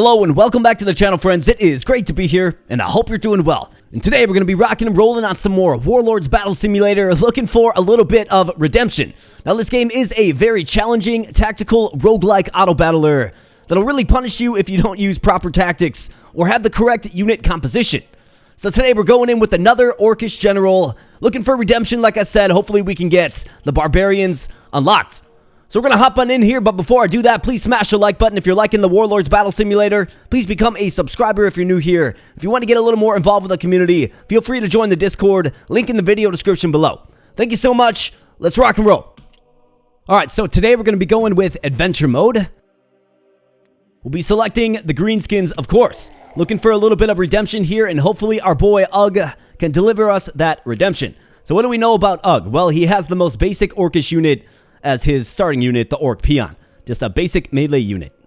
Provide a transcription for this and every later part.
Hello and welcome back to the channel, friends. It is great to be here, and I hope you're doing well. And today we're going to be rocking and rolling on some more Warlords Battle Simulator, looking for a little bit of redemption. Now, this game is a very challenging tactical roguelike auto battler that'll really punish you if you don't use proper tactics or have the correct unit composition. So today we're going in with another Orcish general, looking for redemption. Like I said, hopefully we can get the Barbarians unlocked. So we're going to hop on in here, but before I do that, please smash the like button if you're liking the Warlords Battle Simulator. Please become a subscriber if you're new here. If you want to get a little more involved with the community, feel free to join the Discord, link in the video description below. Thank you so much. Let's rock and roll. Alright, so today we're going to be going with Adventure Mode. We'll be selecting the Greenskins, of course. Looking for a little bit of redemption here, and hopefully our boy Ugg can deliver us that redemption. So what do we know about Ugg? Well, he has the most basic Orcish unit as his starting unit, the Orc Peon. Just a basic melee unit.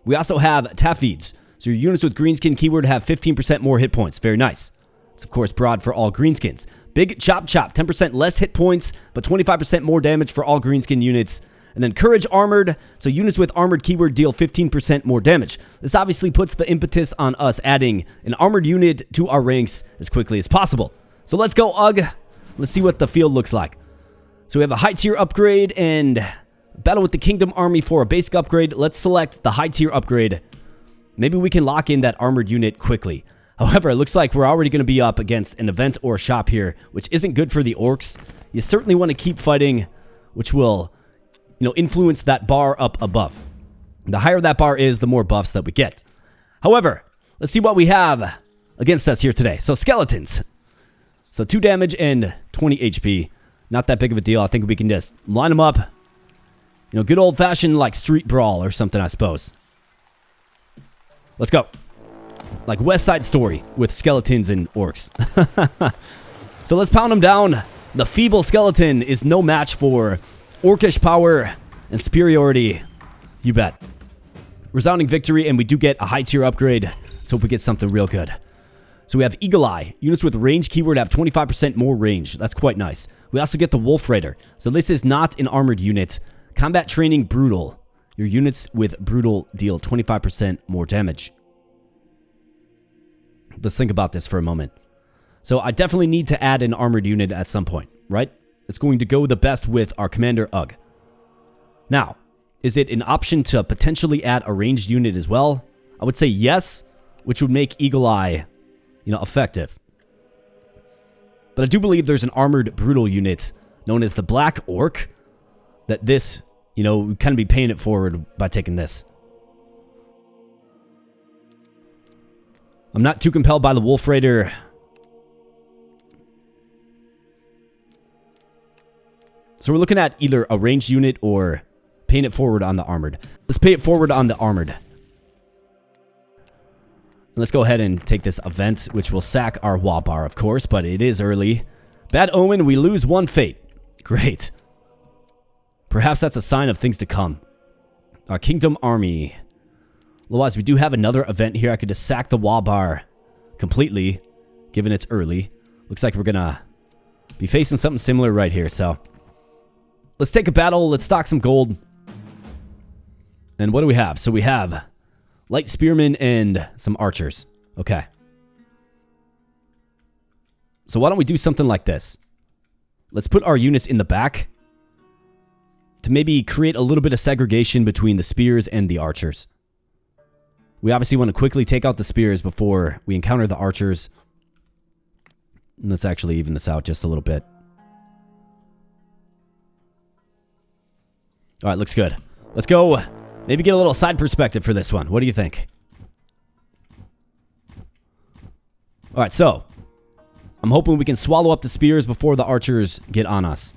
We also have Tafids. So your units with Greenskin keyword have 15% more hit points. Very nice. It's of course broad for all Greenskins. Big Chop Chop, 10% less hit points, but 25% more damage for all Greenskin units. And then Courage Armored, so units with armored keyword deal 15% more damage. This obviously puts the impetus on us adding an armored unit to our ranks as quickly as possible. So let's go, Ugg. Let's see what the field looks like. So we have a high tier upgrade and battle with the Kingdom Army for a basic upgrade. Let's select the high tier upgrade. Maybe we can lock in that armored unit quickly. However, it looks like we're already going to be up against an event or a shop here, which isn't good for the orcs. You certainly want to keep fighting, which will, influence that bar up above. The higher that bar is, the more buffs that we get. However, let's see what we have against us here today. So skeletons. So 2 damage and 20 HP. Not that big of a deal. I think we can just line them up. Good old-fashioned, like, street brawl or something, I suppose. Let's go. Like West Side Story with skeletons and orcs. So let's pound them down. The feeble skeleton is no match for Orcish power and superiority. You bet. Resounding victory, and we do get a high-tier upgrade. Let's hope we get something real good. So we have Eagle Eye. Units with range keyword have 25% more range. That's quite nice. We also get the Wolf Raider. So this is not an armored unit. Combat Training Brutal. Your units with Brutal deal 25% more damage. Let's think about this for a moment. So I definitely need to add an armored unit at some point, right? It's going to go the best with our Commander Ugg. Now, is it an option to potentially add a ranged unit as well? I would say yes, which would make Eagle Eye effective. But I do believe there's an armored brutal unit known as the Black Orc that this, we kind of be paying it forward by taking this. I'm not too compelled by the Wolf Raider. So we're looking at either a ranged unit or paying it forward on the armored. Let's pay it forward on the armored. Let's go ahead and take this event, which will sack our wall bar, of course, but it is early. Bad omen, we lose 1 fate. Great. Perhaps that's a sign of things to come. Our Kingdom Army. Otherwise, we do have another event here. I could just sack the wall bar completely, given it's early. Looks like we're going to be facing something similar right here, so let's take a battle. Let's stock some gold. And what do we have? So we have light spearmen and some archers. Okay. So why don't we do something like this? Let's put our units in the back to maybe create a little bit of segregation between the spears and the archers. We obviously want to quickly take out the spears before we encounter the archers. And let's actually even this out just a little bit. All right, looks good. Let's go. Maybe get a little side perspective for this one. What do you think? All right, so I'm hoping we can swallow up the spears before the archers get on us.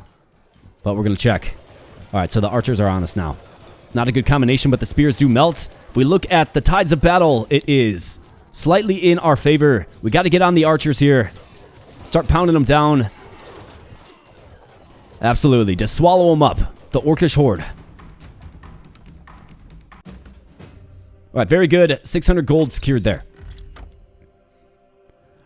But we're going to check. All right, so the archers are on us now. Not a good combination, but the spears do melt. If we look at the tides of battle, it is slightly in our favor. We got to get on the archers here. Start pounding them down. Absolutely. Just swallow them up. The Orcish Horde. All right, very good. 600 gold secured there.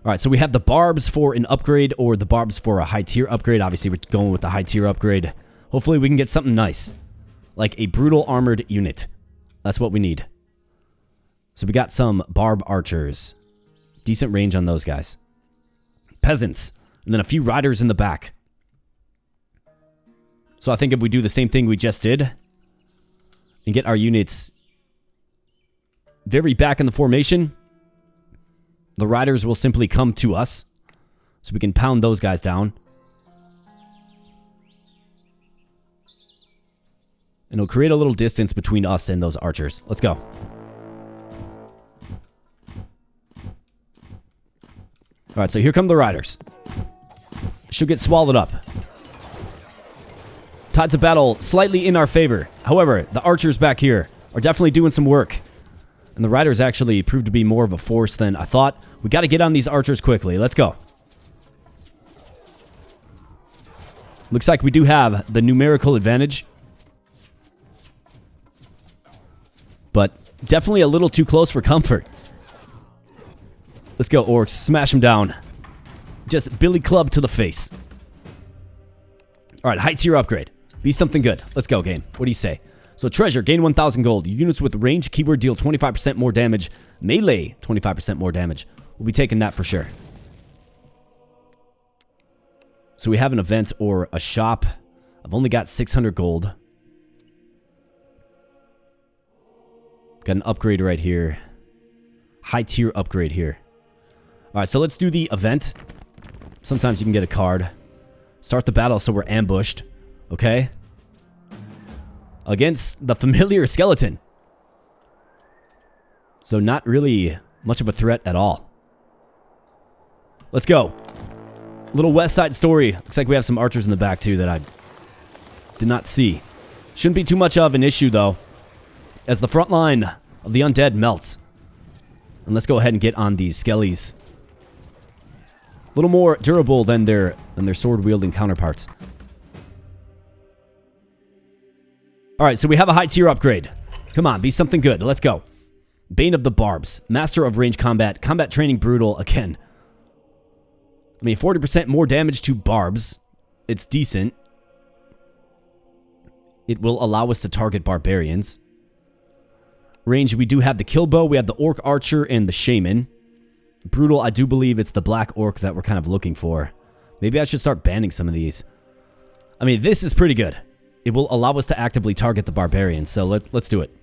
All right, so we have the barbs for an upgrade or the barbs for a high tier upgrade. Obviously, we're going with the high tier upgrade. Hopefully, we can get something nice, like a brutal armored unit. That's what we need. So we got some barb archers. Decent range on those guys. Peasants. And then a few riders in the back. So I think if we do the same thing we just did and get our units very back in the formation, the riders will simply come to us. So we can pound those guys down. And it'll create a little distance between us and those archers. Let's go. Alright, so here come the riders. She'll get swallowed up. Tides of battle slightly in our favor. However, the archers back here are definitely doing some work. And the riders actually proved to be more of a force than I thought. We got to get on these archers quickly. Let's go. Looks like we do have the numerical advantage. But definitely a little too close for comfort. Let's go, orcs. Smash them down. Just Billy Club to the face. Alright, high tier upgrade. Be something good. Let's go, game. What do you say? So treasure, gain 1,000 gold. Units with range keyword deal 25% more damage. Melee, 25% more damage. We'll be taking that for sure. So we have an event or a shop. I've only got 600 gold. Got an upgrade right here. High tier upgrade here. Alright, so let's do the event. Sometimes you can get a card. Start the battle so we're ambushed. Okay? Against the familiar skeleton. So not really much of a threat at all. Let's go. Little west side story. Looks like we have some archers in the back too that I did not see. Shouldn't be too much of an issue though, as the front line of the undead melts. And let's go ahead and get on these skellies. A little more durable than their sword-wielding counterparts. Alright, so we have a high tier upgrade. Come on, be something good. Let's go. Bane of the Barbs. Master of range combat. Combat training brutal again. I mean, 40% more damage to barbs. It's decent. It will allow us to target barbarians. Range, we do have the kill bow. We have the orc archer and the shaman. Brutal, I do believe it's the black orc that we're kind of looking for. Maybe I should start banning some of these. I mean, this is pretty good. It will allow us to actively target the barbarians, so let's do it.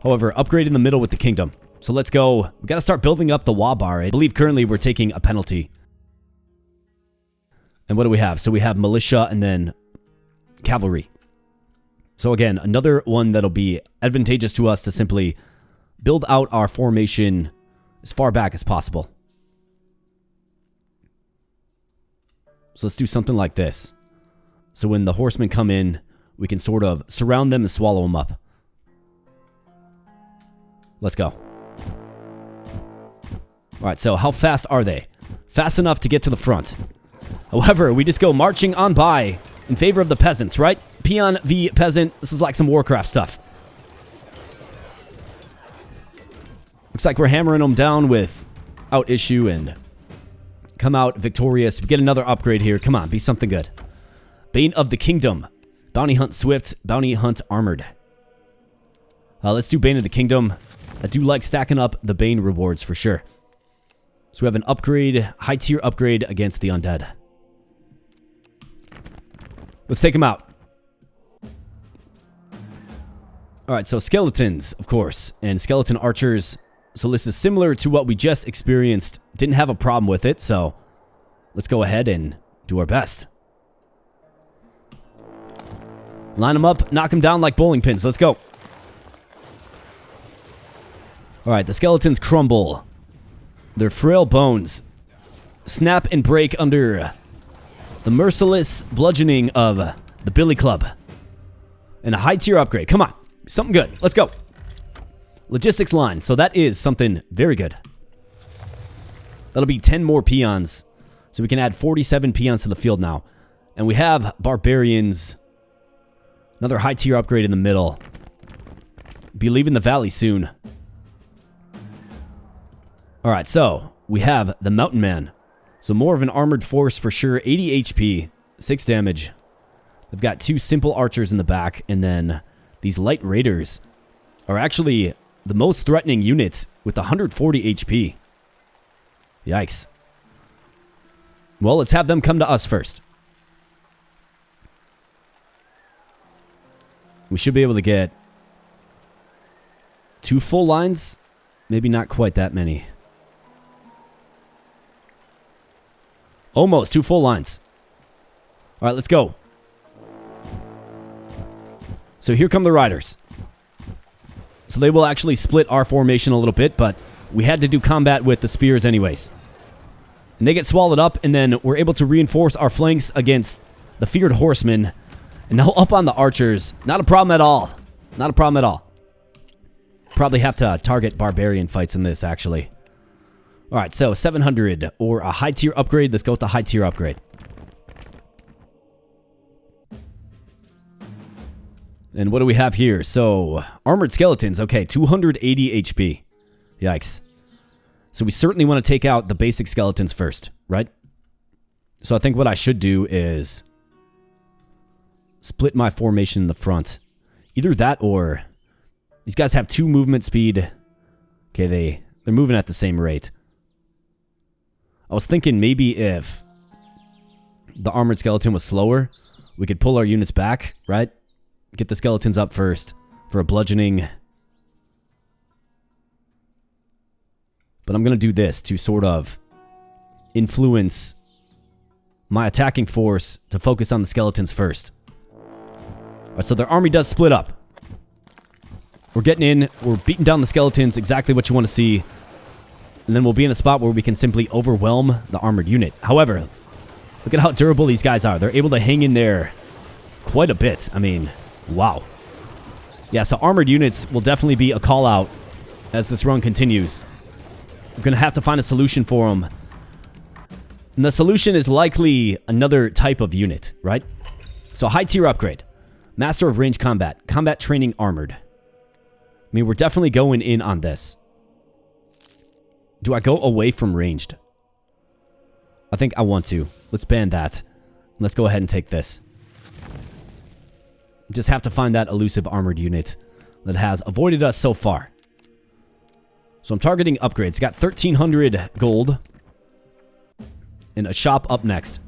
However, upgrade in the middle with the kingdom. So let's go. We got to start building up the Wabar. I believe currently we're taking a penalty. And what do we have? So we have militia and then cavalry. So again, another one that'll be advantageous to us to simply build out our formation as far back as possible. So let's do something like this. So when the horsemen come in, we can sort of surround them and swallow them up. Let's go. Alright, so how fast are they? Fast enough to get to the front. However, we just go marching on by in favor of the peasants, right? Peon v peasant. This is like some Warcraft stuff. Looks like we're hammering them down without issue and come out victorious. We get another upgrade here. Come on, be something good. Bane of the Kingdom. Bounty Hunt Swift. Bounty Hunt Armored. Let's do Bane of the Kingdom. I do like stacking up the Bane rewards for sure. So we have an upgrade, high tier upgrade against the undead. Let's take them out. Alright, so skeletons, of course, and skeleton archers. So this is similar to what we just experienced. Didn't have a problem with it, so let's go ahead and do our best. Line them up, knock them down like bowling pins. Let's go. Alright, the skeletons crumble. Their frail bones snap and break under the merciless bludgeoning of the Billy Club. And a high tier upgrade. Come on. Something good. Let's go. Logistics line. So that is something very good. That'll be 10 more peons. So we can add 47 peons to the field now. And we have barbarians. Another high tier upgrade in the middle. Be leaving the valley soon. Alright, so we have the Mountain Man. So more of an armored force for sure. 80 HP, 6 damage. They've got 2 simple archers in the back, and then these light raiders. are actually the most threatening units with 140 HP. Yikes. Well, let's have them come to us first. We should be able to get 2 full lines. Maybe not quite that many. Almost 2 full lines. All right, let's go. So here come the riders. So they will actually split our formation a little bit, but we had to do combat with the spears anyways. And they get swallowed up, and then we're able to reinforce our flanks against the feared horsemen. And now up on the archers. Not a problem at all. Not a problem at all. Probably have to target barbarian fights in this, actually. Alright, so 700 or a high tier upgrade. Let's go with the high tier upgrade. And what do we have here? So, armored skeletons. Okay, 280 HP. Yikes. So we certainly want to take out the basic skeletons first, right? So I think what I should do is split my formation in the front. Either that or these guys have 2 movement speed. Okay, they're moving at the same rate. I was thinking maybe if the armored skeleton was slower, we could pull our units back, right? Get the skeletons up first for a bludgeoning. But I'm going to do this to sort of influence my attacking force to focus on the skeletons first. All right, so their army does split up. We're getting in. We're beating down the skeletons. Exactly what you want to see. And then we'll be in a spot where we can simply overwhelm the armored unit. However, look at how durable these guys are. They're able to hang in there quite a bit. I mean, wow. Yeah, so armored units will definitely be a call out as this run continues. We're going to have to find a solution for them. And the solution is likely another type of unit, right? So high tier upgrade. Master of range combat. Combat training armored. I mean, we're definitely going in on this. Do I go away from ranged? I think I want to. Let's ban that. Let's go ahead and take this. Just have to find that elusive armored unit that has avoided us so far. So I'm targeting upgrades. Got 1,300 gold. And a shop up next.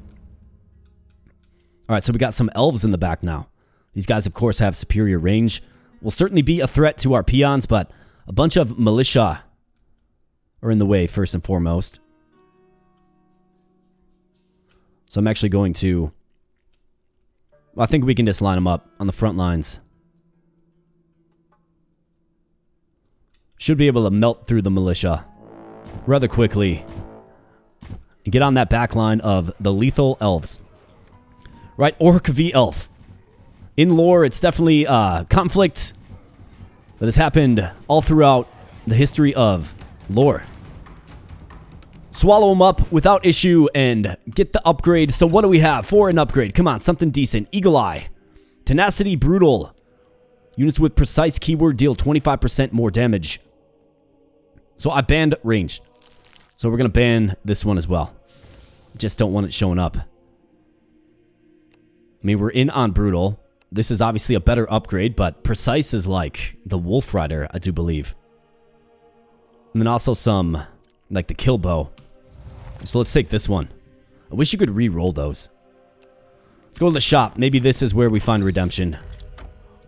Alright, so we got some elves in the back now. These guys, of course, have superior range. Will certainly be a threat to our peons, but a bunch of militia are in the way, first and foremost. So I'm actually going to... I think we can just line them up on the front lines. Should be able to melt through the militia rather quickly. And get on that back line of the lethal elves. Right, Orc v Elf. In lore, it's definitely conflict that has happened all throughout the history of lore. Swallow them up without issue and get the upgrade. So what do we have for an upgrade? Come on, something decent. Eagle Eye. Tenacity Brutal. Units with precise keyword deal 25% more damage. So I banned ranged. So we're going to ban this one as well. Just don't want it showing up. I mean, we're in on Brutal. This is obviously a better upgrade, but precise is like the Wolf Rider, I do believe. And then also some, like the Kill Bow. So let's take this one. I wish you could re-roll those. Let's go to the shop. Maybe this is where we find redemption.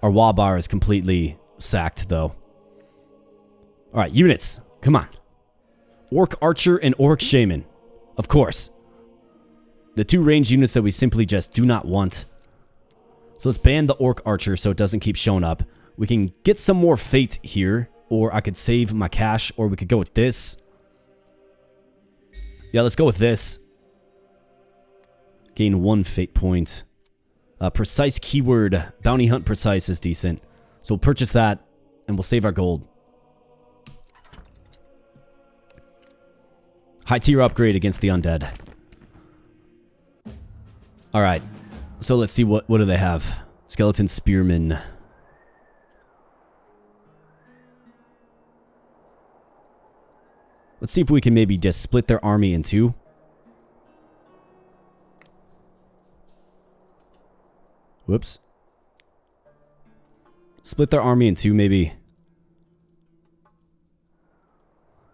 Our Wabar is completely sacked, though. Alright, units. Come on. Orc Archer and Orc Shaman. Of course. The 2 ranged units that we simply just do not want. So let's ban the Orc Archer so it doesn't keep showing up. We can get some more fate here. Or I could save my cash. Or we could go with this. Yeah, let's go with this. Gain 1 fate point. Precise keyword. Bounty Hunt Precise is decent. So we'll purchase that. And we'll save our gold. High tier upgrade against the Undead. Alright. So let's see what do they have. Skeleton Spearmen. Let's see if we can maybe just split their army in 2. Whoops. Split their army in 2 maybe.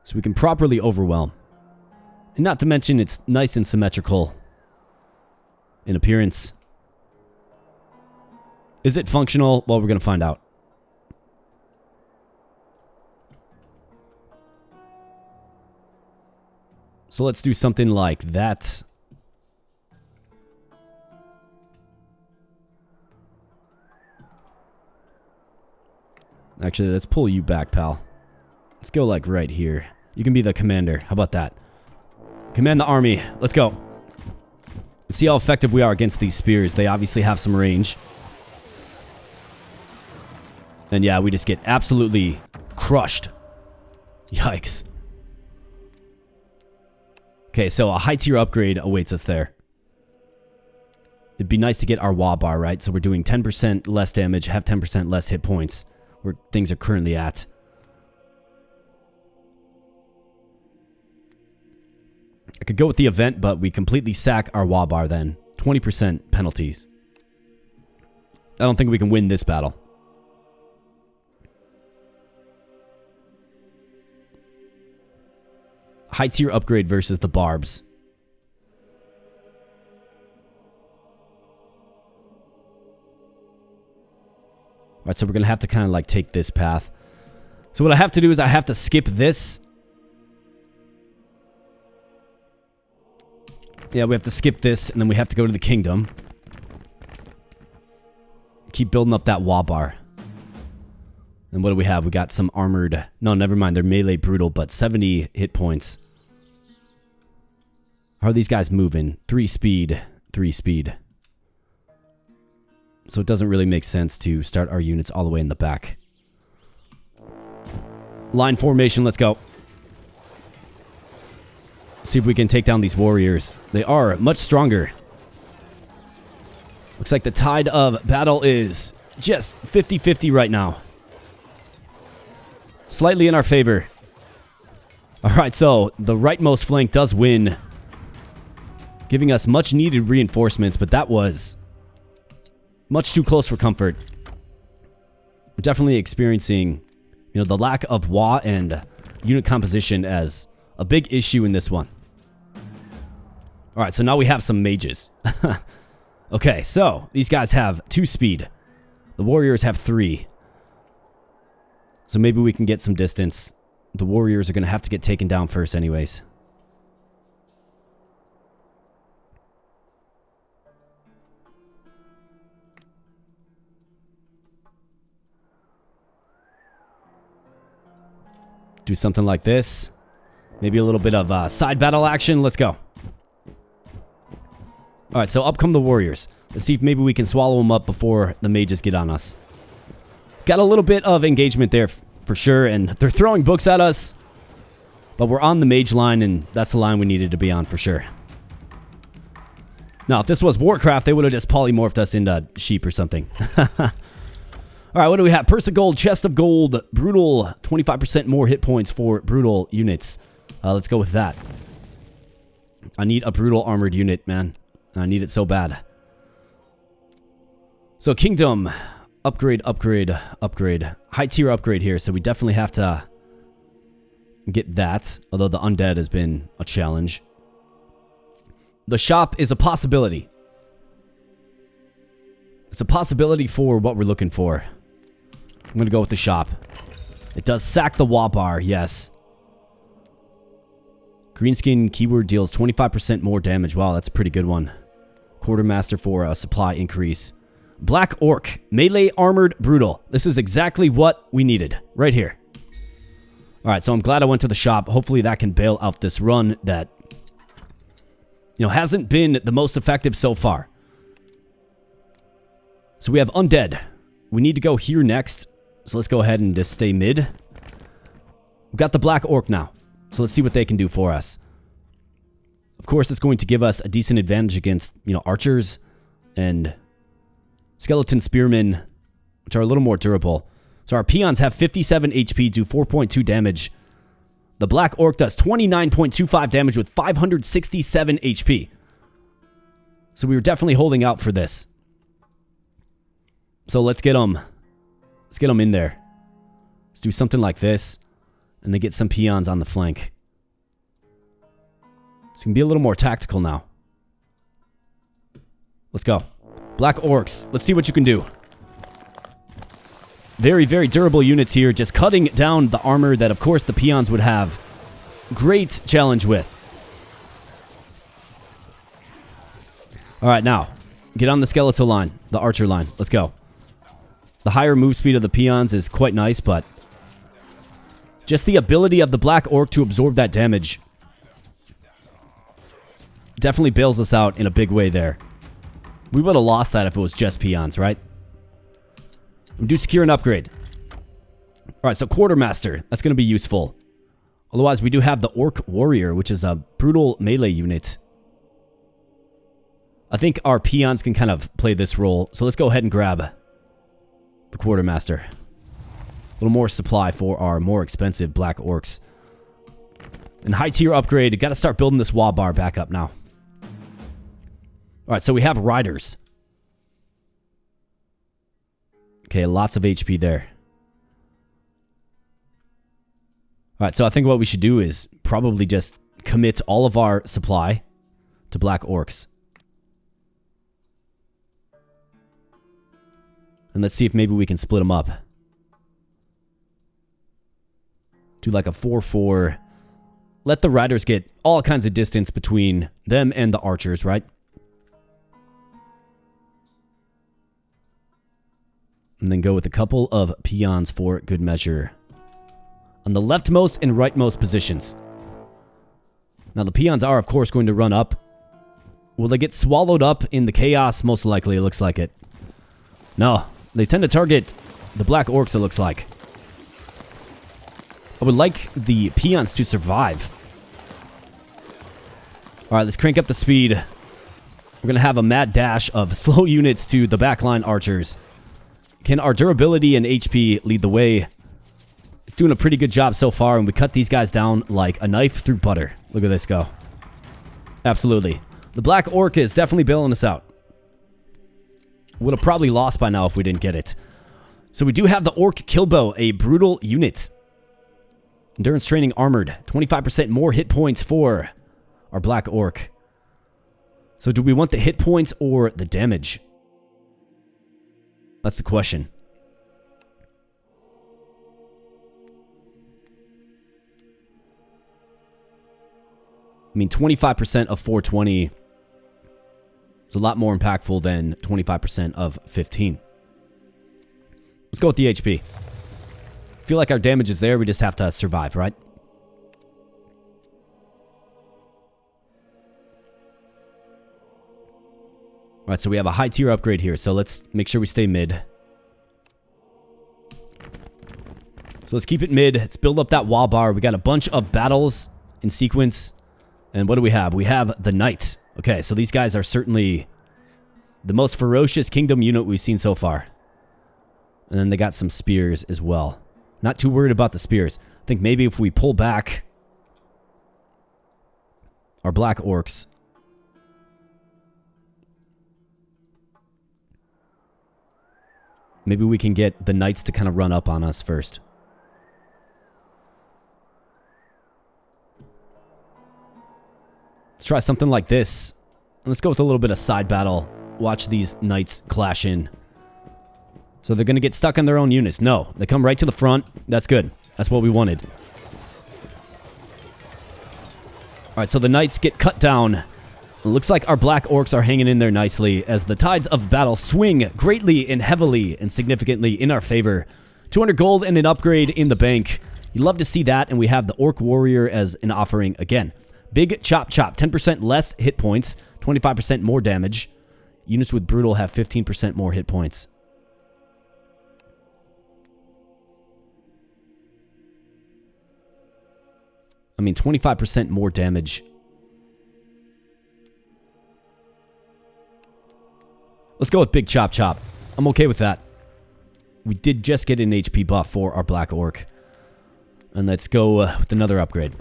So we can properly overwhelm. And not to mention, it's nice and symmetrical in appearance. Is it functional? Well, we're going to find out. So let's do something like that. Actually, let's pull you back, pal. Let's go like right here. You can be the commander. How about that? Command the army. Let's go. Let's see how effective we are against these spears. They obviously have some range. And yeah, we just get absolutely crushed. Yikes. Okay, so a high tier upgrade awaits us there. It'd be nice to get our wah bar, right? So we're doing 10% less damage, have 10% less hit points, where things are currently at. I could go with the event, but we completely sack our wah bar then. 20% penalties. I don't think we can win this battle. High tier upgrade versus the barbs. Alright, so we're going to have to kind of like take this path. So what I have to do is I have to skip this. Yeah, we have to skip this, and then we have to go to the kingdom. Keep building up that wah bar. And what do we have? We got some armored... No, never mind. They're melee brutal, but 70 hit points. How are these guys moving? 3 speed. 3 speed. So it doesn't really make sense to start our units all the way in the back. Line formation, let's go. See if we can take down these warriors. They are much stronger. Looks like the tide of battle is just 50-50 right now. Slightly in our favor. Alright, so the rightmost flank does win. Giving us much needed reinforcements, but that was much too close for comfort. We're definitely experiencing, you know, the lack of wah and unit composition as a big issue in this one. Alright, so now we have some mages. Okay, so these guys have 2 speed. The warriors have 3. So maybe we can get some distance. The warriors are going to have to get taken down first anyways. Do something like this. Maybe a little bit of side battle action. Let's go. Alright, so up come the warriors. Let's see if maybe we can swallow them up before the mages get on us. Got a little bit of engagement there for sure, and they're throwing books at us. But we're on the mage line, and that's the line we needed to be on for sure. Now, if this was Warcraft, they would have just polymorphed us into sheep or something. Alright, what do we have? Purse of gold, chest of gold, brutal, 25% more hit points for brutal units. Let's go with that. I need a brutal armored unit, man. I need it so bad. So, kingdom, upgrade, upgrade, upgrade. High tier upgrade here, so we definitely have to get that. Although the undead has been a challenge. The shop is a possibility. It's a possibility for what we're looking for. I'm going to go with the shop. It does sack the wah bar, yes. Greenskin keyword deals 25% more damage. Wow, that's a pretty good one. Quartermaster for a supply increase. Black Orc, melee armored brutal. This is exactly what we needed right here. Alright, so I'm glad I went to the shop. Hopefully that can bail out this run that, you know, hasn't been the most effective so far. So we have Undead. We need to go here next. So let's go ahead and just stay mid. We've got the Black Orc now. So let's see what they can do for us. Of course, it's going to give us a decent advantage against, you know, archers and skeleton spearmen, which are a little more durable. So our peons have 57 HP, do 4.2 damage. The Black Orc does 29.25 damage with 567 HP. So we were definitely holding out for this. So let's get them in there. Let's do something like this. And they get some peons on the flank. It's going to be a little more tactical now. Let's go. Black Orcs. Let's see what you can do. Very, very durable units here. Just cutting down the armor that, of course, the peons would have great challenge with. All right, now, get on the skeletal line, the archer line. Let's go. The higher move speed of the peons is quite nice, but just the ability of the Black Orc to absorb that damage definitely bails us out in a big way there. We would have lost that if it was just peons, right? We do secure an upgrade. All right, so Quartermaster. That's going to be useful. Otherwise, we do have the Orc Warrior, which is a brutal melee unit. I think our peons can kind of play this role. So let's go ahead and grab the Quartermaster. A little more supply for our more expensive Black Orcs. And high tier upgrade. Got to start building this wall bar back up now. All right, so we have Riders. Okay, lots of HP there. All right, so I think what we should do is probably just commit all of our supply to Black Orcs. And let's see if maybe we can split them up. Do like a 4-4. Let the Riders get all kinds of distance between them and the archers, right? And then go with a couple of peons for good measure. On the leftmost and rightmost positions. Now the peons are, of course, going to run up. Will they get swallowed up in the chaos? Most likely, it looks like it. No, they tend to target the Black Orcs, it looks like. I would like the peons to survive. Alright, let's crank up the speed. We're going to have a mad dash of slow units to the backline archers. Can our durability and HP lead the way? It's doing a pretty good job so far, and we cut these guys down like a knife through butter. Look at this go. Absolutely. The Black Orc is definitely bailing us out. Would have probably lost by now if we didn't get it. So we do have the Orc Killbow, a brutal unit. Endurance training armored. 25% more hit points for our Black Orc. So do we want the hit points or the damage? That's the question. I mean, 25% of 420 is a lot more impactful than 25% of 15. Let's go with the HP. Feel like our damage is there. We just have to survive, right? All right, so we have a high tier upgrade here. So let's make sure we stay mid. So let's keep it mid. Let's build up that wall bar. We got a bunch of battles in sequence. And what do we have? We have the Knights. Okay, so these guys are certainly the most ferocious kingdom unit we've seen so far. And then they got some spears as well. Not too worried about the spears. I think maybe if we pull back our Black Orcs, maybe we can get the Knights to kind of run up on us first. Let's try something like this. Let's go with a little bit of side battle. Watch these Knights clash in. So they're going to get stuck on their own units. No, they come right to the front. That's good. That's what we wanted. Alright, so the Knights get cut down. It looks like our Black Orcs are hanging in there nicely as the tides of battle swing greatly and heavily and significantly in our favor. 200 gold and an upgrade in the bank. You love to see that, and we have the Orc Warrior as an offering again. Big Chop Chop, 10% less hit points, 25% more damage. Units with Brutal have 15% more hit points. I mean, 25% more damage. Let's go with Big Chop Chop. I'm okay with that. We did just get an HP buff for our Black Orc. And let's go with another upgrade.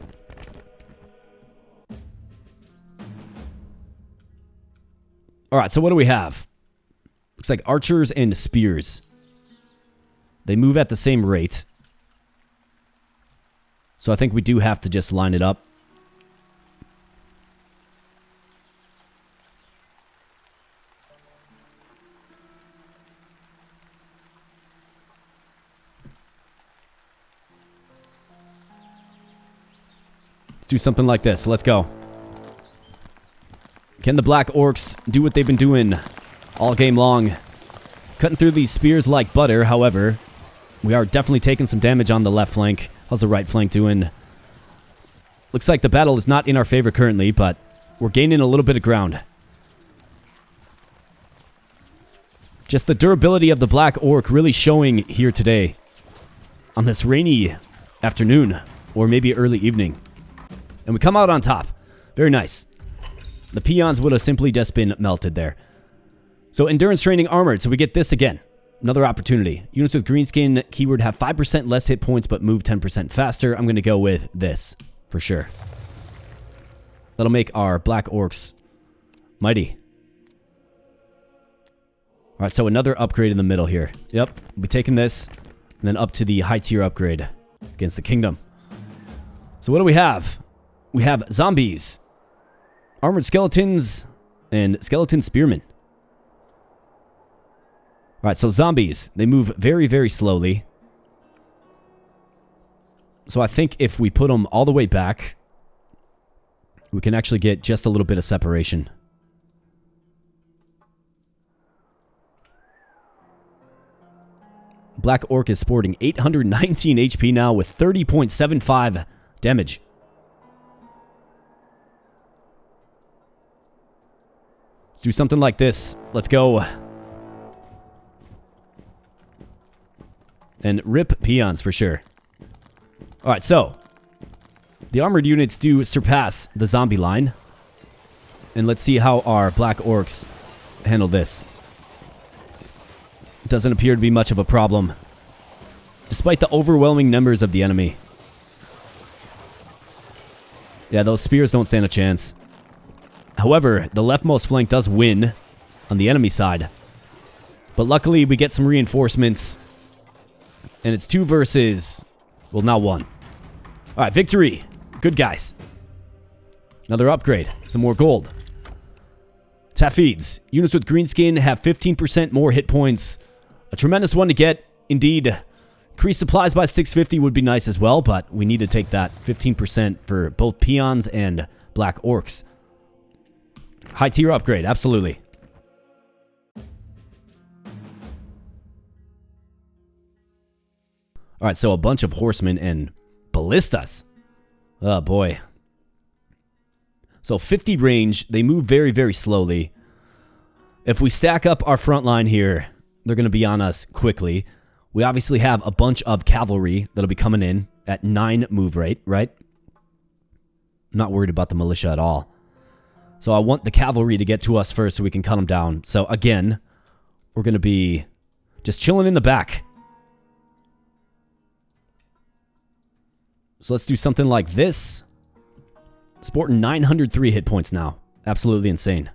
Alright, so what do we have? Looks like archers and spears. They move at the same rate. So I think we do have to just line it up. Let's do something like this. Let's go. Can the Black Orcs do what they've been doing all game long? Cutting through these spears like butter, however. We are definitely taking some damage on the left flank. How's the right flank doing? Looks like the battle is not in our favor currently, but we're gaining a little bit of ground. Just the durability of the Black Orc really showing here today. On this rainy afternoon, or maybe early evening. And we come out on top. Very nice. The peons would have simply just been melted there. So endurance training armored. So we get this again. Another opportunity. Units with greenskin keyword have 5% less hit points but move 10% faster. I'm going to go with this for sure. That'll make our Black Orcs mighty. Alright, so another upgrade in the middle here. Yep, we'll be taking this and then up to the high tier upgrade against the kingdom. So what do we have? We have zombies, armored skeletons, and skeleton spearmen. Alright, so zombies, they move very, very slowly. So I think if we put them all the way back, we can actually get just a little bit of separation. Black Orc is sporting 819 HP now with 30.75 damage. Let's do something like this. Let's go. And rip peons for sure. Alright, so the armored units do surpass the zombie line. And let's see how our Black Orcs handle this. Doesn't appear to be much of a problem, despite the overwhelming numbers of the enemy. Yeah, those spears don't stand a chance. However, the leftmost flank does win on the enemy side. But luckily, we get some reinforcements. And it's 2 versus... well, now 1. Alright, victory. Good guys. Another upgrade. Some more gold. Tafids. Units with greenskin have 15% more hit points. A tremendous one to get, indeed. Increased supplies by 650 would be nice as well, but we need to take that 15% for both peons and Black Orcs. High tier upgrade, absolutely. Alright, so a bunch of horsemen and ballistas. Oh boy. So 50 range, they move very, very slowly. If we stack up our front line here, they're going to be on us quickly. We obviously have a bunch of cavalry that'll be coming in at 9 move rate, right? I'm not worried about the militia at all. So I want the cavalry to get to us first so we can cut them down. So again, we're going to be just chilling in the back. So let's do something like this. Sporting 903 hit points now. Absolutely insane.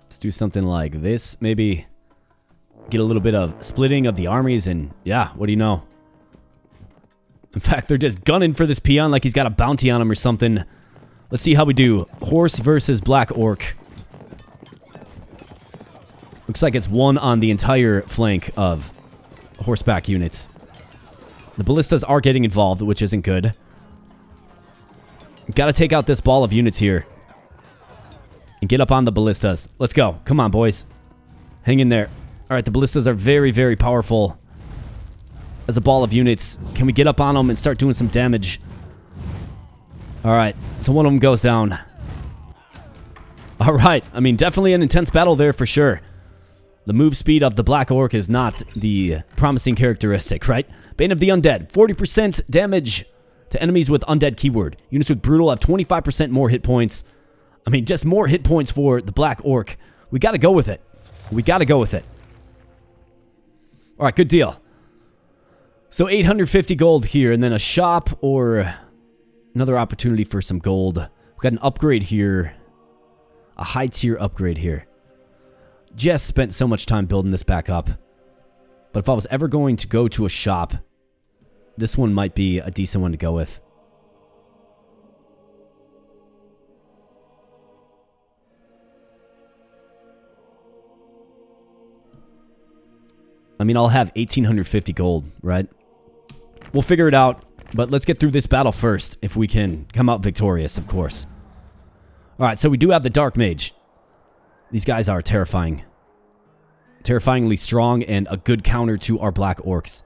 Let's do something like this. Maybe get a little bit of splitting of the armies and yeah, what do you know? In fact, they're just gunning for this peon like he's got a bounty on him or something. Let's see how we do. Horse versus Black Orc. Looks like it's 1 on the entire flank of horseback units. The ballistas are getting involved, which isn't good. Got to take out this ball of units here. And get up on the ballistas. Let's go. Come on, boys. Hang in there. Alright, the ballistas are very, very powerful as a ball of units. Can we get up on them and start doing some damage? Alright, so one of them goes down. Alright, I mean, definitely an intense battle there for sure. The move speed of the Black Orc is not the promising characteristic, right? Bane of the Undead, 40% damage to enemies with Undead keyword. Units with Brutal have 25% more hit points. I mean, just more hit points for the Black Orc. We gotta go with it. We gotta go with it. Alright, good deal. So 850 gold here, and then a shop or another opportunity for some gold. We've got an upgrade here. a high tier upgrade here. Just spent so much time building this back up. But if I was ever going to go to a shop, this one might be a decent one to go with. I mean, I'll have 1,850 gold, right? We'll figure it out, but let's get through this battle first, if we can come out victorious, of course. Alright, so we do have the Dark Mage. These guys are terrifying. Terrifyingly strong and a good counter to our Black Orcs.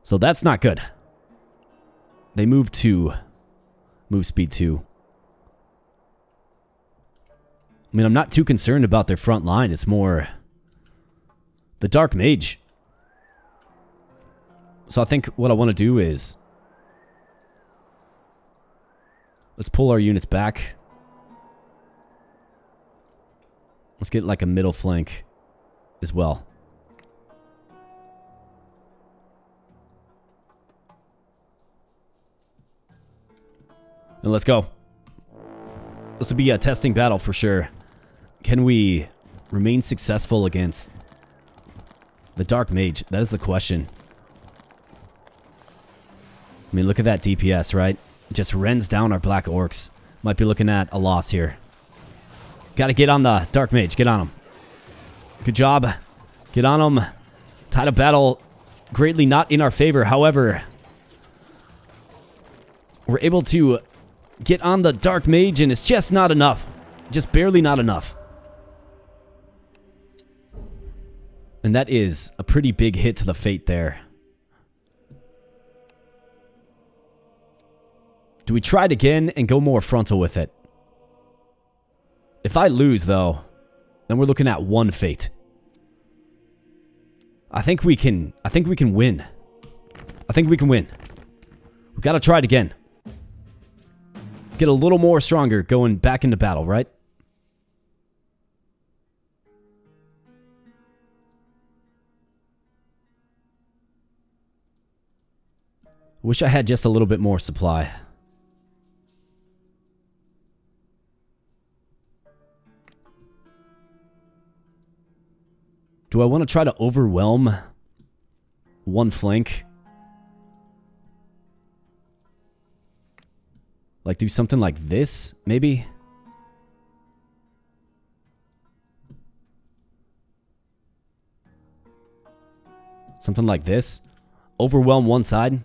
So that's not good. They move speed 2. I mean, I'm not too concerned about their front line. It's more the Dark Mage. So I think what I want to do is let's pull our units back. Let's get like a middle flank as well. And let's go. This will be a testing battle for sure. Can we remain successful against the Dark Mage? That is the question. I mean, look at that DPS, right? Just rends down our Black Orcs. Might be looking at a loss here. Got to get on the Dark Mage. Get on him. Good job. Get on him. Tide of battle greatly not in our favor. However, we're able to get on the Dark Mage, and it's just not enough. Just barely not enough. And that is a pretty big hit to the fate there. Do we try it again and go more frontal with it? If I lose, though, then we're looking at 1 fate. I think we can win. I think we can win. We gotta try it again. Get a little more stronger going back into battle, right? Wish I had just a little bit more supply. Do I want to try to overwhelm 1 flank? Like do something like this, maybe? Something like this. Overwhelm one side.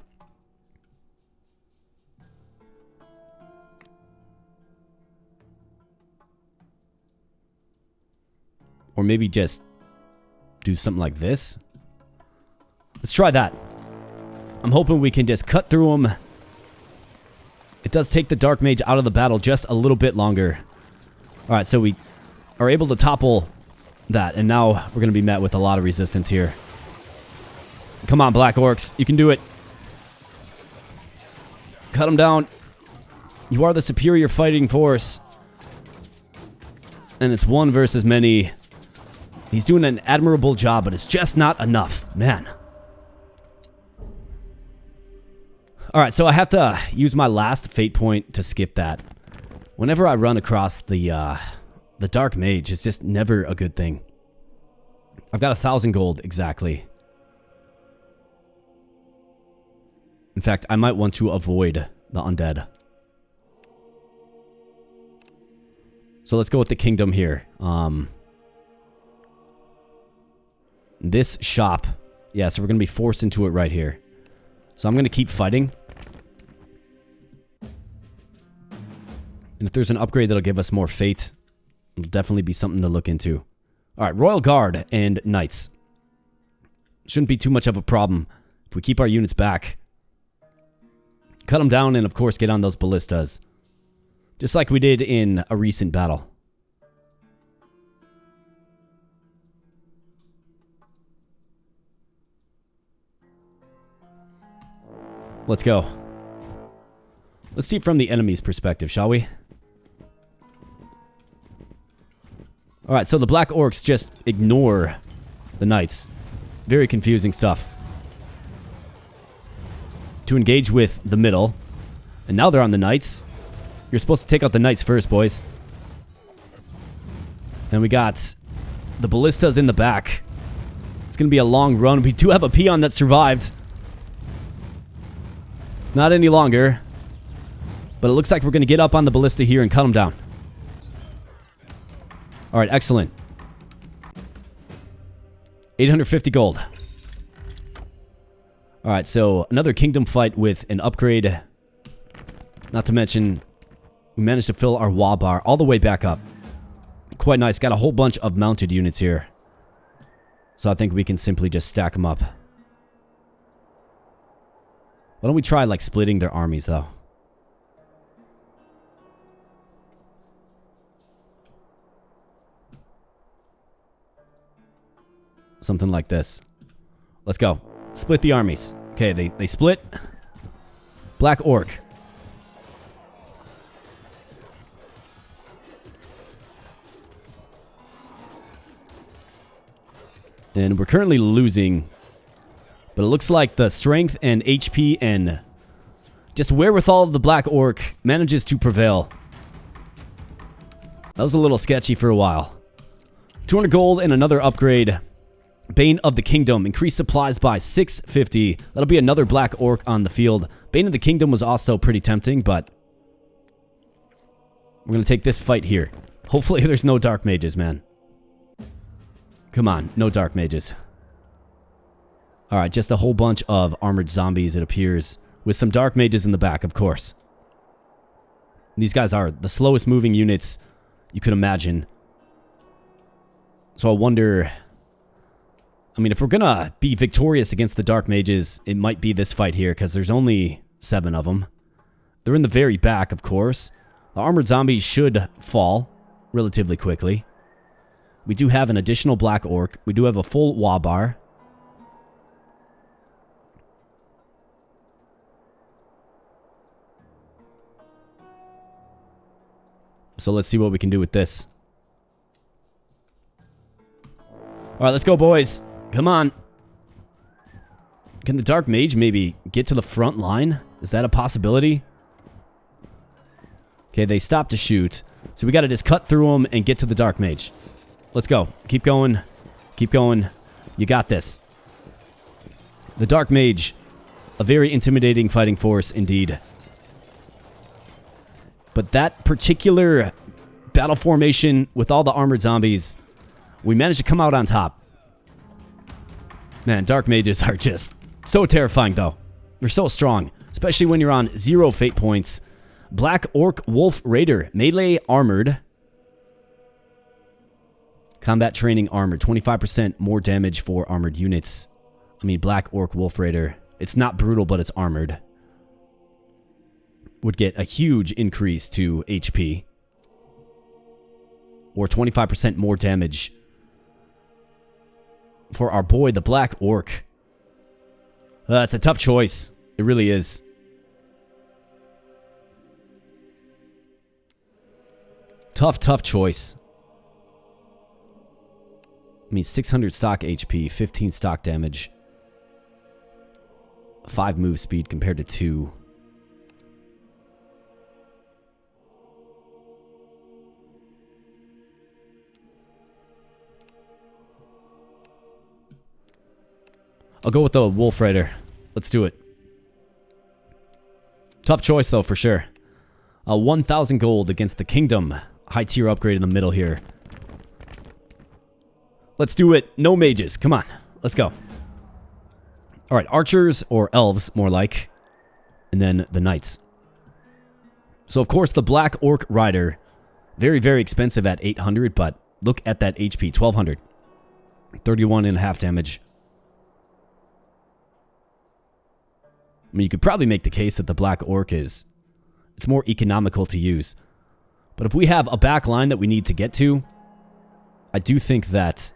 Or maybe just do something like this. Let's try that. I'm hoping we can just cut through them. It does take the Dark Mage out of the battle just a little bit longer. Alright, so we are able to topple that. And now we're going to be met with a lot of resistance here. Come on, Black Orcs. You can do it. Cut them down. You are the superior fighting force. And it's 1 versus many. He's doing an admirable job, but it's just not enough. Man. Alright, so I have to use my last fate point to skip that. Whenever I run across the Dark Mage, it's just never a good thing. I've got 1,000 gold, exactly. In fact, I might want to avoid the Undead. So let's go with the Kingdom here. This shop. Yeah, so we're going to be forced into it right here. So I'm going to keep fighting. And if there's an upgrade that'll give us more fate, it'll definitely be something to look into. Alright, Royal Guard and Knights. Shouldn't be too much of a problem if we keep our units back. Cut them down and, of course, get on those ballistas. Just like we did in a recent battle. Let's go. Let's see from the enemy's perspective, shall we? Alright, so the Black Orcs just ignore the Knights. Very confusing stuff. To engage with the middle. And now they're on the Knights. You're supposed to take out the Knights first, boys. And we got the ballistas in the back. It's going to be a long run. We do have a peon that survived. Not any longer. But it looks like we're going to get up on the ballista here and cut him down. Alright, excellent. 850 gold. Alright, so another kingdom fight with an upgrade. Not to mention, we managed to fill our wall bar all the way back up. Quite nice. Got a whole bunch of mounted units here. So I think we can simply just stack them up. Why don't we try, like, splitting their armies, though? Something like this. Let's go. Split the armies. Okay, they split. Black Orc. And we're currently losing. But it looks like the strength and HP and just wherewithal of the Black Orc manages to prevail. That was a little sketchy for a while. 200 gold and another upgrade. Bane of the Kingdom. Increased supplies by 650. That'll be another Black Orc on the field. Bane of the Kingdom was also pretty tempting, but we're going to take this fight here. Hopefully there's no Dark Mages, man. Come on, no Dark Mages. Alright, just a whole bunch of armored zombies, it appears. With some Dark Mages in the back, of course. These guys are the slowest moving units you could imagine. So I wonder... I mean, if we're gonna be victorious against the Dark Mages, it might be this fight here, because there's only 7 of them. They're in the very back, of course. The armored zombies should fall relatively quickly. We do have an additional Black Orc. We do have a full wall bar. So let's see what we can do with this. Alright, let's go, boys. Come on. Can the Dark Mage maybe get to the front line? Is that a possibility? Okay, they stopped to shoot. So we gotta just cut through them and get to the Dark Mage. Let's go. Keep going. Keep going. You got this. The Dark Mage. A very intimidating fighting force indeed. But that particular battle formation with all the armored zombies, we managed to come out on top. Man, Dark Mages are just so terrifying, though. They're so strong, especially when you're on 0 fate points. Black Orc Wolf Raider, melee armored. Combat training armored, 25% more damage for armored units. I mean, Black Orc Wolf Raider. It's not brutal, but it's armored. Would get a huge increase to HP. Or 25% more damage for our boy, the Black Orc. It's a tough choice. It really is. Tough choice. I mean, 600 stock HP, 15 stock damage. 5 move speed compared to 2. I'll go with the Wolf Raider. Let's do it. Tough choice, though, for sure. 1,000 gold against the Kingdom. High tier upgrade in the middle here. Let's do it. No mages. Come on. Let's go. Alright, archers, or elves, more like. And then the knights. So, of course, the Black Orc Rider. Very, very expensive at 800, but look at that HP. 1,200. 31.5 damage. I mean, you could probably make the case that the Black Orc is... It's more economical to use. But if we have a back line that we need to get to, I do think that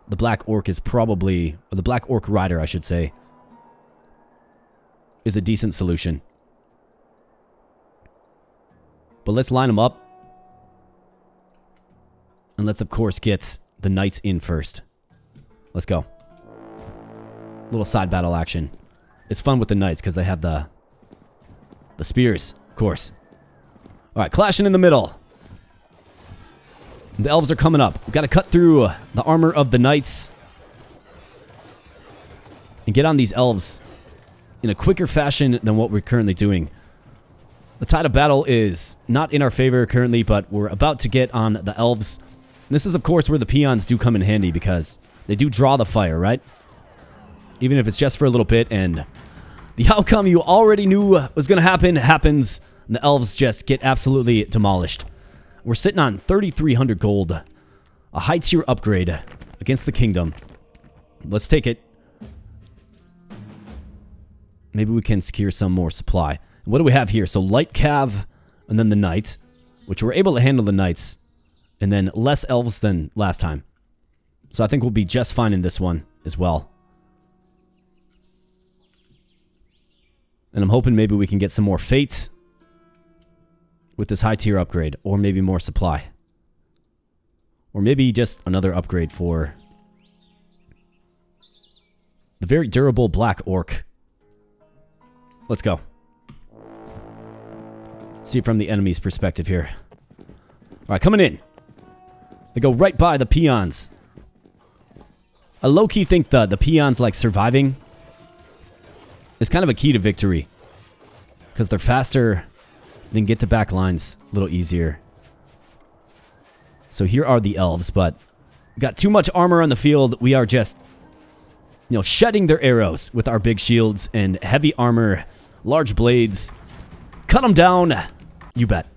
the Black Orc is probably... Or the Black Orc Rider, I should say, is a decent solution. But let's line them up. And let's, of course, get the knights in first. Let's go. Little side battle action. It's fun with the knights because they have the spears, of course. Alright, clashing in the middle. The elves are coming up. We've got to cut through the armor of the knights and get on these elves in a quicker fashion than what we're currently doing. The tide of battle is not in our favor currently, but we're about to get on the elves. And this is, of course, where the peons do come in handy because they do draw the fire, right? Even if it's just for a little bit, and the outcome you already knew was going to happen happens, and the elves just get absolutely demolished. We're sitting on 3,300 gold, a high tier upgrade against the kingdom. Let's take it. Maybe we can secure some more supply. What do we have here? So light cav, and then the knight, which we're able to handle the knights, and then less elves than last time. So I think we'll be just fine in this one as well. And I'm hoping maybe we can get some more fates with this high tier upgrade, or maybe more supply. Or maybe just another upgrade for the very durable black orc. Let's go. See it from the enemy's perspective here. Alright, coming in. They go right by the peons. I low-key think the peons, like, surviving is kind of a key to victory. Because they're faster, then get to back lines a little easier. So here are the elves, but we got too much armor on the field. We are just, shedding their arrows with our big shields and heavy armor, large blades. Cut them down. You bet.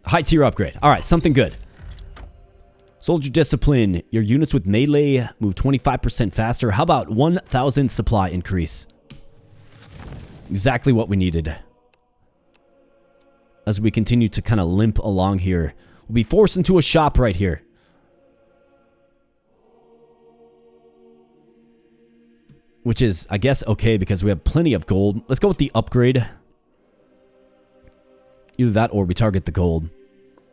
High tier upgrade. All right, something good. Soldier discipline. Your units with melee move 25% faster. How about 1,000 supply increase? Exactly what we needed. As we continue to kind of limp along here, we'll be forced into a shop right here. Which is, I guess, okay because we have plenty of gold. Let's go with the upgrade. Either that or we target the gold.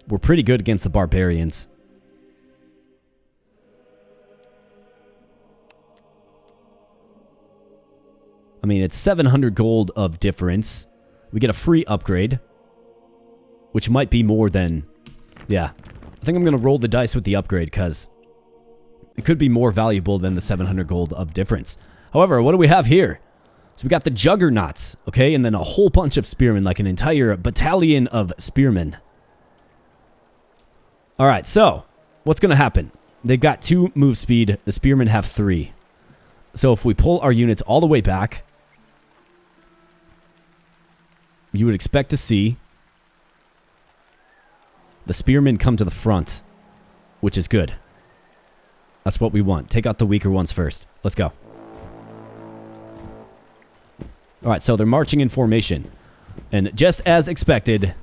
We're pretty good against the barbarians. I mean, it's 700 gold of difference. We get a free upgrade, which might be more than... Yeah. I think I'm going to roll the dice with the upgrade because it could be more valuable than the 700 gold of difference. However, what do we have here? So we got the juggernauts, okay? And then a whole bunch of spearmen, like an entire battalion of spearmen. All right, so what's going to happen? They've got 2 move speed. The spearmen have 3. So if we pull our units all the way back, you would expect to see the spearmen come to the front, which is good. That's what we want. Take out the weaker ones first. Let's go. Alright, so they're marching in formation. And just as expected,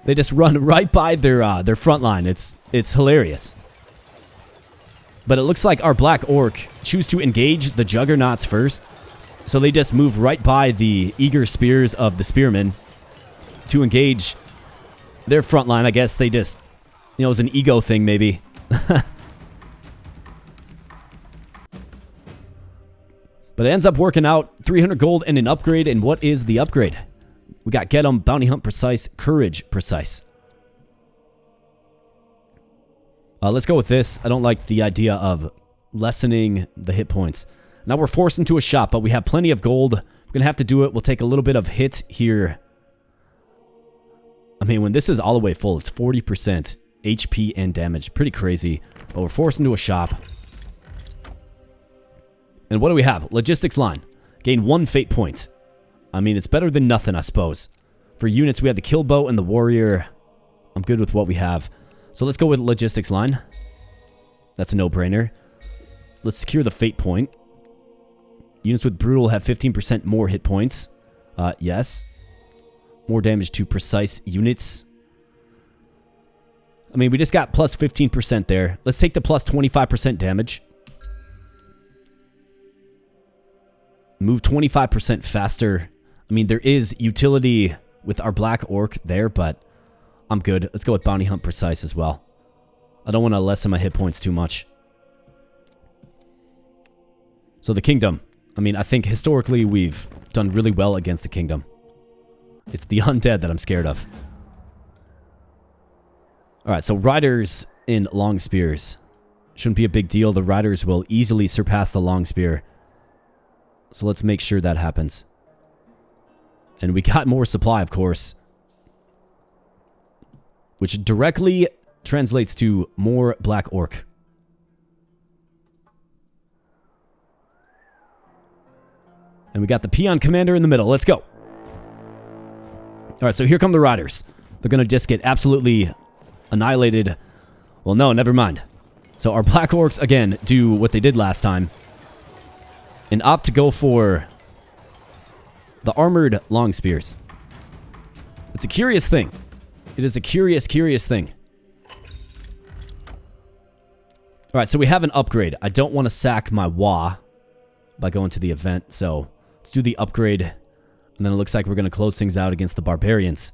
they just run right by their front line. It's hilarious. But it looks like our black orc choose to engage the juggernauts first. So they just move right by the eager spears of the spearmen to engage their front line. I guess they just, it was an ego thing maybe. But it ends up working out. 300 gold and an upgrade. And what is the upgrade? We got Get 'em, Bounty Hunt Precise, Courage Precise. Let's go with this. I don't like the idea of lessening the hit points. Now we're forced into a shop, but we have plenty of gold. We're going to have to do it. We'll take a little bit of hit here. I mean, when this is all the way full, it's 40% HP and damage. Pretty crazy. But we're forced into a shop. And what do we have? Logistics line. Gain 1 fate point. I mean, it's better than nothing, I suppose. For units, we have the kill bow and the warrior. I'm good with what we have. So let's go with logistics line. That's a no-brainer. Let's secure the fate point. Units with brutal have 15% more hit points. Yes. More damage to precise units. I mean, we just got plus 15% there. Let's take the plus 25% damage. Move 25% faster. I mean, there is utility with our black orc there, but I'm good. Let's go with Bounty Hunt Precise as well. I don't want to lessen my hit points too much. So the kingdom. I mean, I think historically we've done really well against the kingdom. It's the undead that I'm scared of. Alright, so riders in long spears. Shouldn't be a big deal. The riders will easily surpass the long spear. So let's make sure that happens. And we got more supply, of course. Which directly translates to more black orc. And we got the peon commander in the middle. Let's go. Alright, so here come the riders. They're going to just get absolutely annihilated. Well, no, never mind. So our black orcs, again, do what they did last time. And opt to go for the armored long spears. It's a curious thing. It is a curious, curious thing. Alright, so we have an upgrade. I don't want to sack my Wa by going to the event, so let's do the upgrade. And then it looks like we're going to close things out against the Barbarians.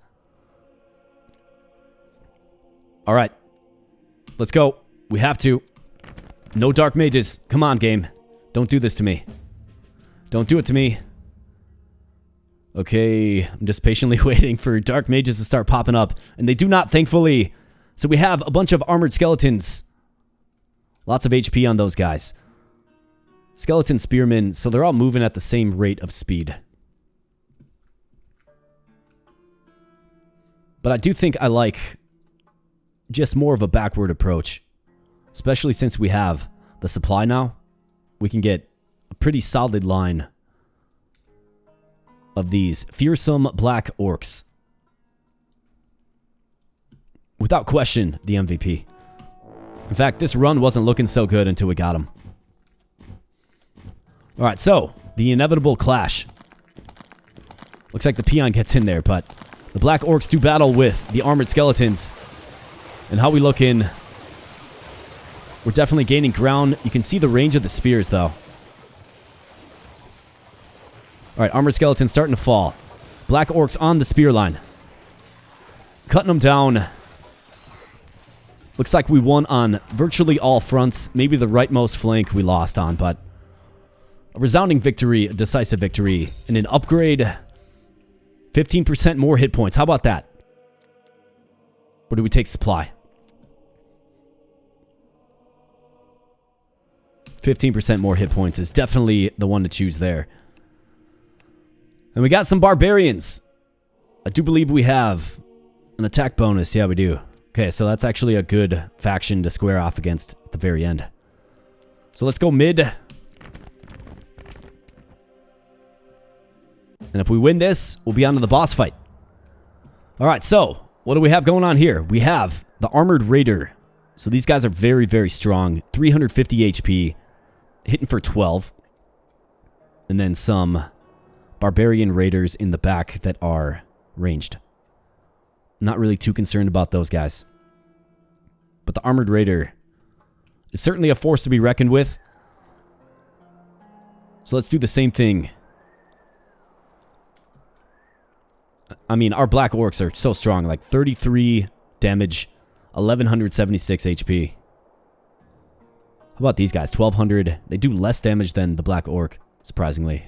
Alright. Let's go. We have to. No dark mages. Come on, game. Don't do this to me. Don't do it to me. Okay, I'm just patiently waiting for dark mages to start popping up. And they do not, thankfully. So we have a bunch of armored skeletons. Lots of HP on those guys. Skeleton spearmen, so they're all moving at the same rate of speed. But I do think I like just more of a backward approach. Especially since we have the supply now. We can get a pretty solid line of these fearsome black orcs. Without question, the MVP. In fact, this run wasn't looking so good until we got him. Alright, so, the inevitable clash. Looks like the peon gets in there, but the black orcs do battle with the armored skeletons. And how we look in, we're definitely gaining ground. You can see the range of the spears, though. Alright, armored skeletons starting to fall. Black orcs on the spear line. Cutting them down. Looks like we won on virtually all fronts. Maybe the rightmost flank we lost on, but a resounding victory, a decisive victory, and an upgrade. 15% more hit points. How about that? Or do we take supply? 15% more hit points is definitely the one to choose there. And we got some barbarians. I do believe we have an attack bonus. Yeah, we do. Okay, so that's actually a good faction to square off against at the very end. So let's go mid. And if we win this, we'll be on to the boss fight. Alright, so what do we have going on here? We have the Armored Raider. So these guys are very, very strong. 350 HP. Hitting for 12. And then some Barbarian Raiders in the back that are ranged. Not really too concerned about those guys. But the Armored Raider is certainly a force to be reckoned with. So let's do the same thing. I mean, our black orcs are so strong. Like 33 damage, 1176 HP. How about these guys? 1200. They do less damage than the black orc, surprisingly.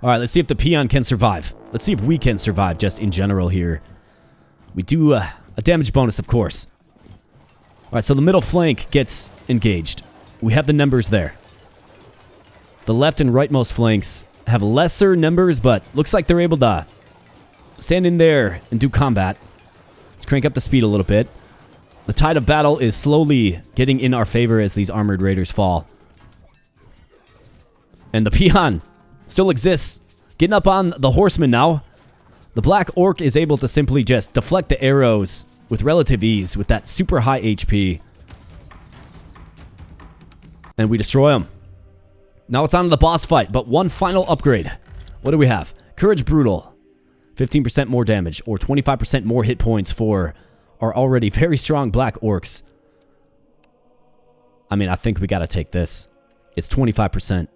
Alright, let's see if the peon can survive. Let's see if we can survive just in general here. We do a damage bonus, of course. Alright, so the middle flank gets engaged. We have the numbers there. The left and rightmost flanks have lesser numbers, but looks like they're able to stand in there and do combat. Let's crank up the speed a little bit. The tide of battle is slowly getting in our favor as these armored raiders fall. And the peon still exists. Getting up on the horseman now. The black orc is able to simply just deflect the arrows with relative ease with that super high HP. And we destroy him. Now it's on to the boss fight, but one final upgrade. What do we have? Courage Brutal. 15% more damage, or 25% more hit points for our already very strong black orcs. I mean, I think we gotta take this. It's 25%.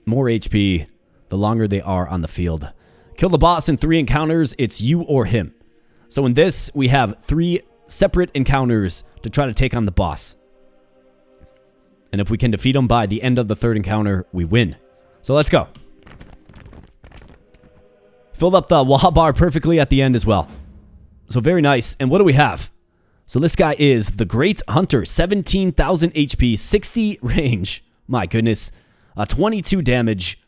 More HP, the longer they are on the field. Kill the boss in 3 encounters, it's you or him. So in this, we have 3 separate encounters to try to take on the boss. And if we can defeat him by the end of the 3rd encounter, we win. So let's go. Filled up the wall bar perfectly at the end as well. So very nice. And what do we have? So this guy is the Great Hunter. 17,000 HP, 60 range. My goodness. 22 damage.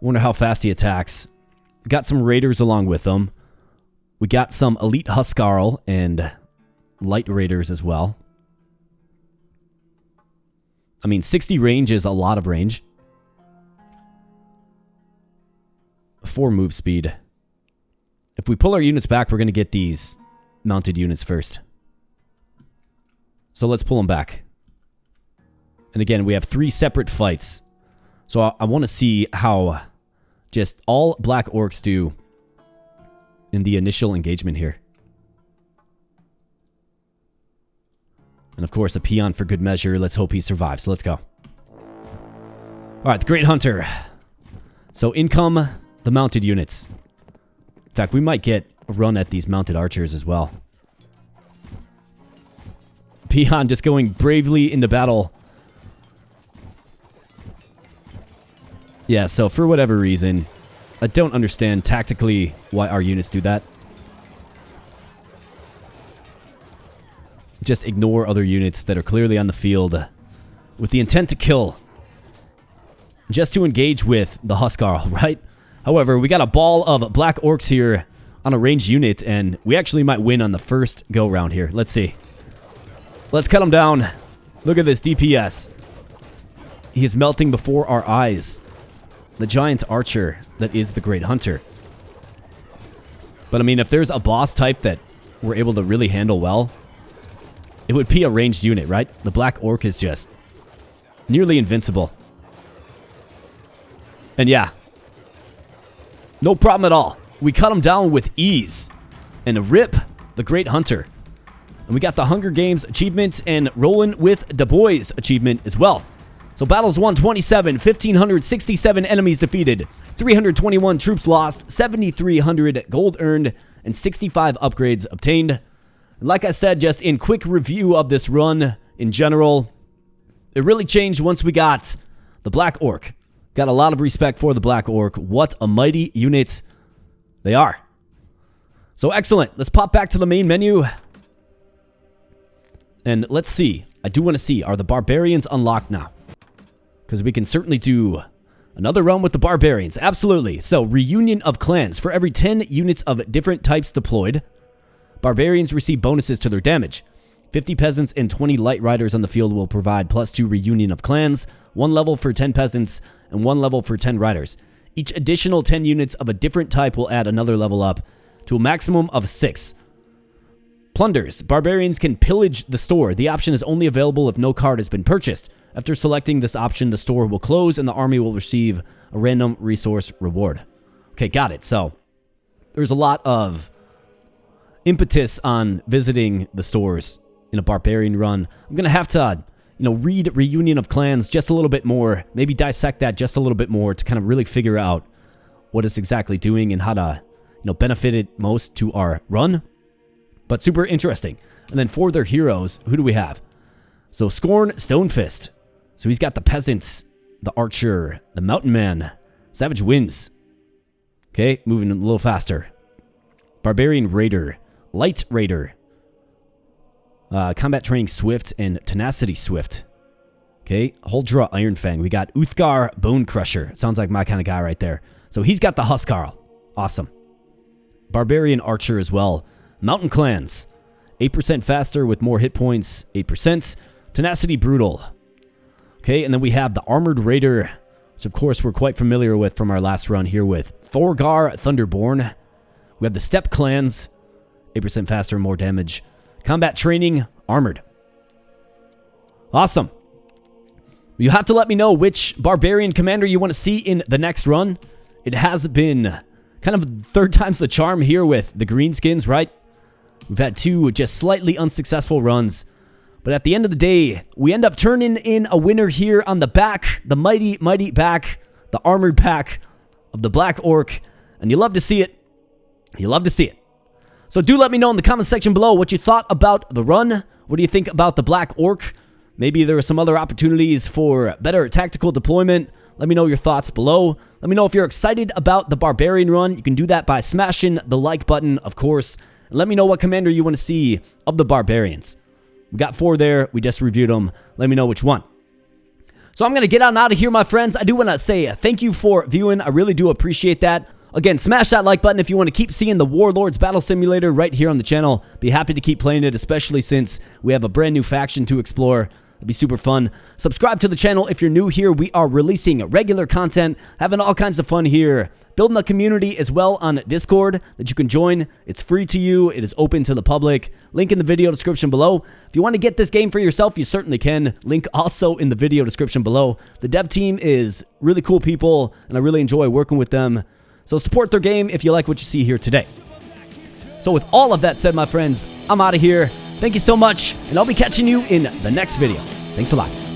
Wonder how fast he attacks. Got some raiders along with him. We got some elite Huskarl and light raiders as well. I mean, 60 range is a lot of range. 4 move speed. If we pull our units back, we're going to get these mounted units first. So let's pull them back. And again, we have 3 separate fights. So I want to see how just all black orcs do in the initial engagement here. And of course, a peon for good measure. Let's hope he survives. So let's go. Alright, the Great Hunter. So in come the mounted units. In fact, we might get a run at these mounted archers as well. Peon just going bravely into battle. Yeah, so for whatever reason, I don't understand tactically why our units do that. Just ignore other units that are clearly on the field with the intent to kill. Just to engage with the Huskarl, right? However, we got a ball of black orcs here on a ranged unit, and we actually might win on the first go-round here. Let's see. Let's cut him down. Look at this DPS. He is melting before our eyes. The giant archer that is the Great Hunter. But I mean, if there's a boss type that we're able to really handle well, it would be a ranged unit, right? The black orc is just nearly invincible. And yeah, no problem at all. We cut him down with ease. And rip the Great Hunter. And we got the Hunger Games achievement and Rollin' with Du Bois achievement as well. So battles won 27, 1,567 enemies defeated, 321 troops lost, 7,300 gold earned, and 65 upgrades obtained. And like I said, just in quick review of this run in general, it really changed once we got the Black Orc. Got a lot of respect for the Black Orc. What a mighty unit they are. So excellent. Let's pop back to the main menu. And let's see. I do want to see, are the Barbarians unlocked now? Because we can certainly do another run with the Barbarians. Absolutely. So, reunion of clans. For every 10 units of different types deployed, Barbarians receive bonuses to their damage. 50 peasants and 20 light riders on the field will provide +2 reunion of clans, 1 level for 10 peasants, and 1 level for 10 riders. Each additional 10 units of a different type will add another level up to a maximum of 6. Plunders. Barbarians can pillage the store. The option is only available if no card has been purchased. After selecting this option, the store will close and the army will receive a random resource reward. Okay, got it. So, there's a lot of impetus on visiting the stores in a barbarian run. I'm going to have to, read Reunion of Clans just a little bit more. Maybe dissect that just a little bit more to kind of really figure out what it's exactly doing and how to, benefit it most to our run. But super interesting. And then for their heroes, who do we have? So, Scorn Stonefist. So he's got the Peasants, the Archer, the Mountain Man, Savage Winds. Okay, moving a little faster. Barbarian Raider, Light Raider, Combat Training Swift, and Tenacity Swift. Okay, Huldra Ironfang. We got Uthgar Bone Crusher. Sounds like my kind of guy right there. So he's got the Huskarl. Awesome. Barbarian Archer as well. Mountain Clans. 8% faster with more hit points. 8%. Tenacity Brutal. Okay, and then we have the Armored Raider, which of course we're quite familiar with from our last run here with Thorgar Thunderborn. We have the Steppe Clans, 8% faster, more damage. Combat Training, Armored. Awesome. You have to let me know which Barbarian Commander you want to see in the next run. It has been kind of third time's the charm here with the Greenskins, right? We've had 2 just slightly unsuccessful runs. But at the end of the day, we end up turning in a winner here on the back, the mighty, mighty back, the armored pack of the Black Orc. And you love to see it. You love to see it. So do let me know in the comment section below what you thought about the run. What do you think about the Black Orc? Maybe there are some other opportunities for better tactical deployment. Let me know your thoughts below. Let me know if you're excited about the Barbarian run. You can do that by smashing the like button, of course. And let me know what commander you want to see of the Barbarians. We got 4 there. We just reviewed them. Let me know which one. So I'm going to get on out of here, my friends. I do want to say thank you for viewing. I really do appreciate that. Again, smash that like button if you want to keep seeing the Warlords Battle Simulator right here on the channel. Be happy to keep playing it, especially since we have a brand new faction to explore. It'd be super fun. Subscribe to the channel if you're new here. We are releasing regular content, having all kinds of fun here. Building a community as well on Discord that you can join. It's free to you. It is open to the public. Link in the video description below. If you want to get this game for yourself, you certainly can. Link also in the video description below. The dev team is really cool people, and I really enjoy working with them. So support their game if you like what you see here today. So with all of that said, my friends, I'm out of here. Thank you so much, and I'll be catching you in the next video. Thanks a lot.